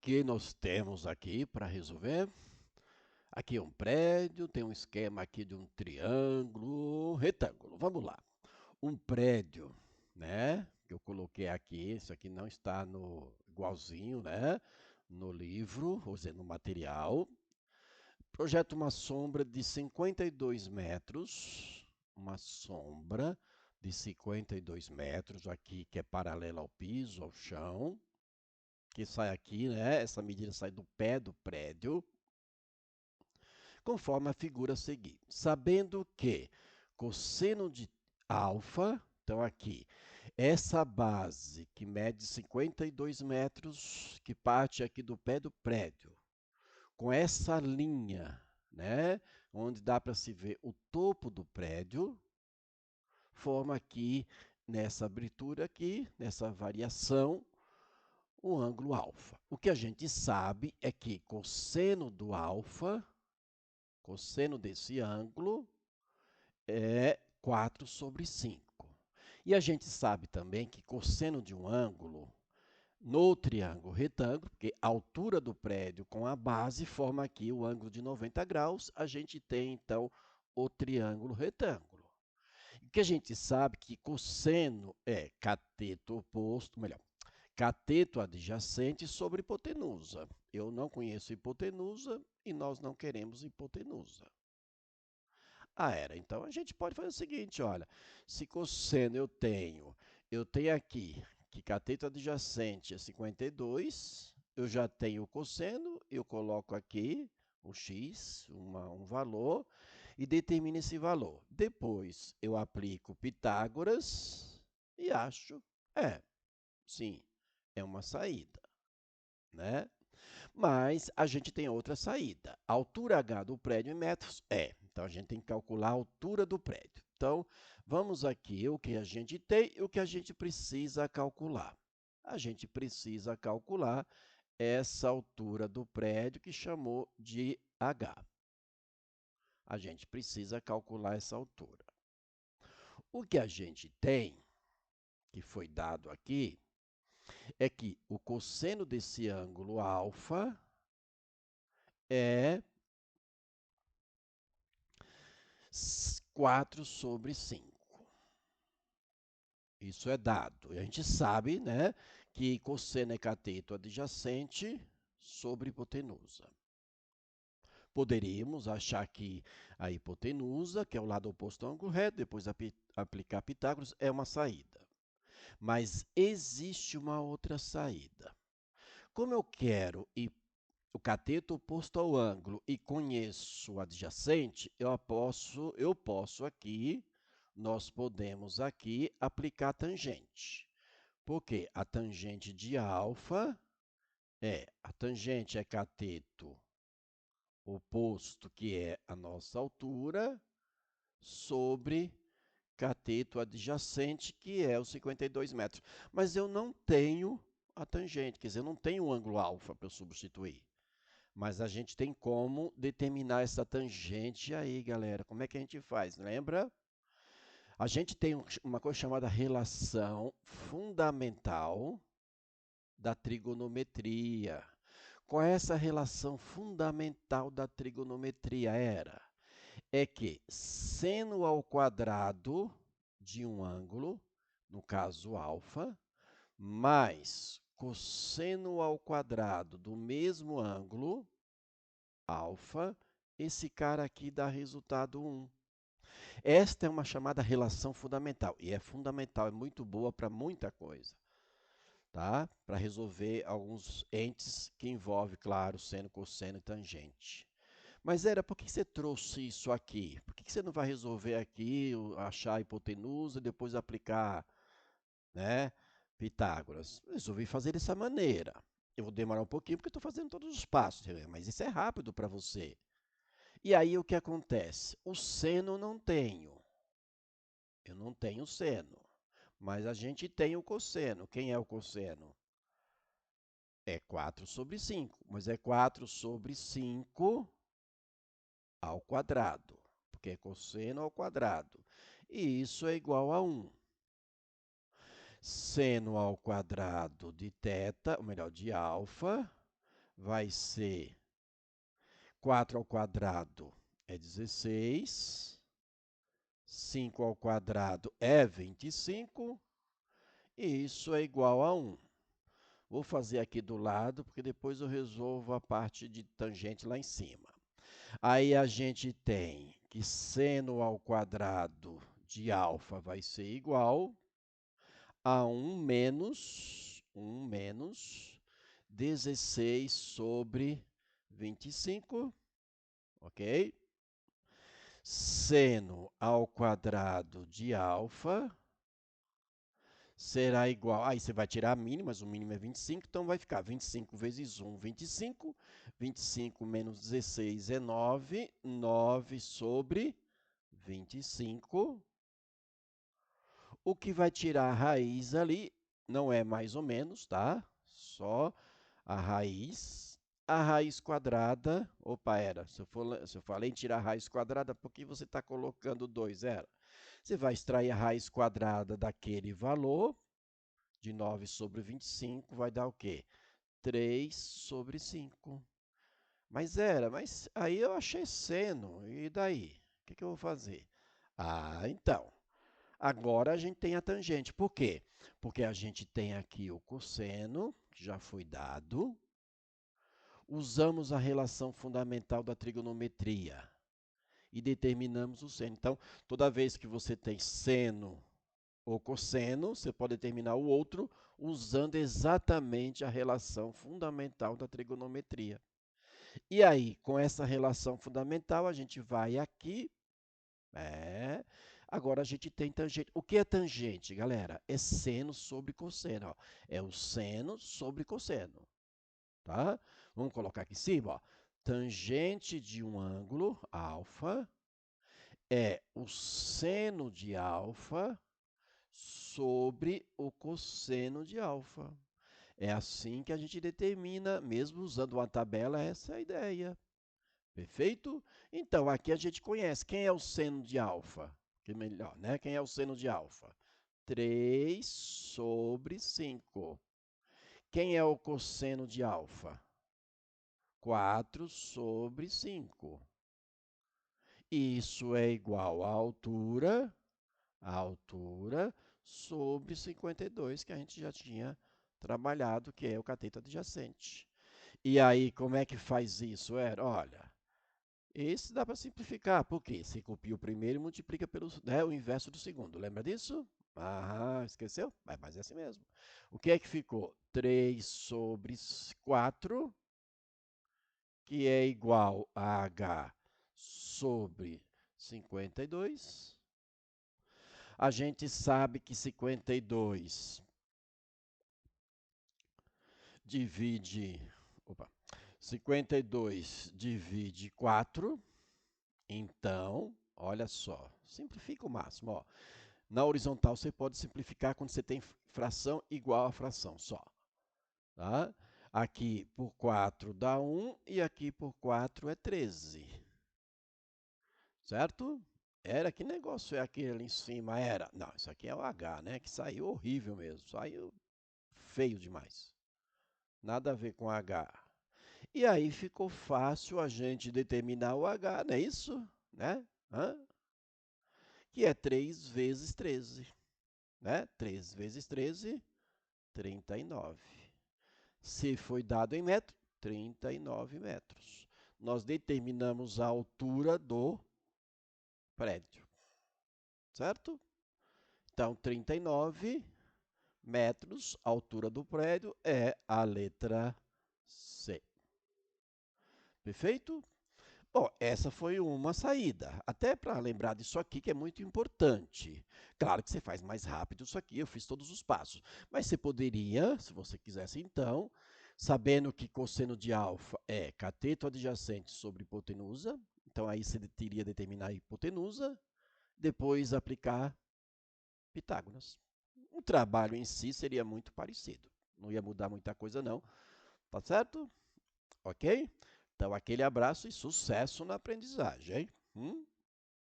que nós temos aqui para resolver? Aqui é um prédio, tem um esquema aqui de um triângulo, retângulo. Vamos lá. Um prédio, né? Que eu coloquei aqui, isso aqui não está no igualzinho, né? No livro, ou seja, no material. Projeta uma sombra de 52 metros, uma sombra de 52 metros aqui, que é paralela ao piso, ao chão, que sai aqui, né? Essa medida sai do pé do prédio, conforme a figura a seguir. Sabendo que cosseno de alfa, então aqui, essa base que mede 52 metros, que parte aqui do pé do prédio, com essa linha, né, onde dá para se ver o topo do prédio, forma aqui, nessa abertura aqui, nessa variação, o ângulo alfa. O que a gente sabe é que cosseno do alfa, cosseno desse ângulo, é 4 sobre 5. E a gente sabe também que cosseno de um ângulo, no triângulo retângulo, porque a altura do prédio com a base forma aqui o ângulo de 90 graus, a gente tem, então, o triângulo retângulo. E que a gente sabe que cosseno é cateto oposto, melhor, cateto adjacente sobre hipotenusa. Eu não conheço hipotenusa e nós não queremos hipotenusa. Então a gente pode fazer o seguinte, olha, se cosseno eu tenho aqui que cateto adjacente é 52, eu já tenho o cosseno, eu coloco aqui o x, um valor, e determino esse valor. Depois eu aplico Pitágoras e acho, sim, é uma saída, né? Mas a gente tem outra saída. A altura H do prédio em metros então a gente tem que calcular a altura do prédio. Então, vamos aqui o que a gente tem e o que a gente precisa calcular. A gente precisa calcular essa altura do prédio que chamou de H. A gente precisa calcular essa altura. O que a gente tem, que foi dado aqui, é que o cosseno desse ângulo alfa é 4 sobre 5. Isso é dado. E a gente sabe, né, que cosseno é cateto adjacente sobre hipotenusa. Poderíamos achar que a hipotenusa, que é o lado oposto ao ângulo reto, depois aplicar Pitágoras, é uma saída. Mas existe uma outra saída. Como eu quero o cateto oposto ao ângulo e conheço o adjacente, nós podemos aqui aplicar a tangente. Porque a tangente de alfa a tangente é cateto oposto, que é a nossa altura, sobre cateto adjacente, que é os 52 metros. Mas eu não tenho a tangente, quer dizer, eu não tenho o ângulo alfa para eu substituir. Mas a gente tem como determinar essa tangente aí, galera. Como é que a gente faz? Lembra? A gente tem uma coisa chamada relação fundamental da trigonometria. Qual é essa relação fundamental da trigonometria? É que seno ao quadrado de um ângulo, no caso alfa, mais cosseno ao quadrado do mesmo ângulo, alfa, esse cara aqui dá resultado 1. Esta é uma chamada relação fundamental, e é fundamental, é muito boa para muita coisa, tá? Para resolver alguns entes que envolvem, claro, seno, cosseno e tangente. Mas, por que você trouxe isso aqui? Por que você não vai resolver aqui, achar a hipotenusa e depois aplicar, né, Pitágoras? Eu resolvi fazer dessa maneira. Eu vou demorar um pouquinho porque estou fazendo todos os passos, mas isso é rápido para você. E aí o que acontece? O seno não tenho. Eu não tenho seno. Mas a gente tem o cosseno. Quem é o cosseno? É 4 sobre 5. Mas é 4 sobre 5 ao quadrado. Porque é cosseno ao quadrado. E isso é igual a 1. Seno ao quadrado de θ, ou melhor, de alfa, vai ser 4 ao quadrado é 16, 5 ao quadrado é 25, e isso é igual a 1. Vou fazer aqui do lado, porque depois eu resolvo a parte de tangente lá em cima. Aí a gente tem que seno ao quadrado de alfa vai ser igual a 1 menos 16 sobre 25, ok? Seno ao quadrado de alfa será igual... Aí você vai tirar a mínima, mas o mínimo é 25, então vai ficar 25 vezes 1, 25. 25 menos 16 é 9. 9 sobre 25. O que vai tirar a raiz ali não é mais ou menos, tá? Só a raiz. A raiz quadrada... Opa, se eu falei em tirar a raiz quadrada, por que você está colocando 2? Era. Você vai extrair a raiz quadrada daquele valor, de 9 sobre 25, vai dar o quê? 3 sobre 5. Mas aí eu achei seno, e daí? O que eu vou fazer? Então, agora a gente tem a tangente. Por quê? Porque a gente tem aqui o cosseno, que já foi dado. Usamos a relação fundamental da trigonometria e determinamos o seno. Então, toda vez que você tem seno ou cosseno, você pode determinar o outro usando exatamente a relação fundamental da trigonometria. E aí, com essa relação fundamental, a gente vai aqui. Agora a gente tem tangente. O que é tangente, galera? É seno sobre cosseno. Ó. É o seno sobre cosseno. Tá? Vamos colocar aqui em cima. Ó. Tangente de um ângulo, alfa, é o seno de alfa sobre o cosseno de alfa. É assim que a gente determina, mesmo usando uma tabela, essa é a ideia. Perfeito? Então, aqui a gente conhece. Quem é o seno de alfa? Que melhor, né? Quem é o seno de alfa? 3 sobre 5. Quem é o cosseno de alfa? 4 sobre 5. Isso é igual à altura sobre 52, que a gente já tinha trabalhado, que é o cateto adjacente. E aí, como é que faz isso? Olha, esse dá para simplificar, porque você copia o primeiro e multiplica pelo o inverso do segundo. Lembra disso? Ah, esqueceu? Mas é assim mesmo. O que é que ficou? 3 sobre 4, que é igual a H sobre 52. A gente sabe que 52 divide... Opa, 52 divide 4. Então, olha só, simplifica o máximo. Ó. Na horizontal, você pode simplificar quando você tem fração igual a fração só. Tá? Aqui por 4 dá 1 e aqui por 4 é 13. Certo? Que negócio é aquele ali em cima? Não, isso aqui é o H, né? Que saiu horrível mesmo. Saiu feio demais. Nada a ver com H. E aí ficou fácil a gente determinar o H, não é isso? Né? Que é 3 vezes 13. Né? 3 vezes 13, 39. Se foi dado em metro, 39 metros. Nós determinamos a altura do prédio. Certo? Então, 39 metros, a altura do prédio é a letra C. Perfeito? Bom, essa foi uma saída. Até para lembrar disso aqui, que é muito importante. Claro que você faz mais rápido isso aqui, eu fiz todos os passos. Mas você poderia, se você quisesse então, sabendo que cosseno de alfa é cateto adjacente sobre hipotenusa, então aí você teria determinar a hipotenusa, depois aplicar Pitágoras. O trabalho em si seria muito parecido. Não ia mudar muita coisa não, tá certo? Ok? Então, aquele abraço e sucesso na aprendizagem.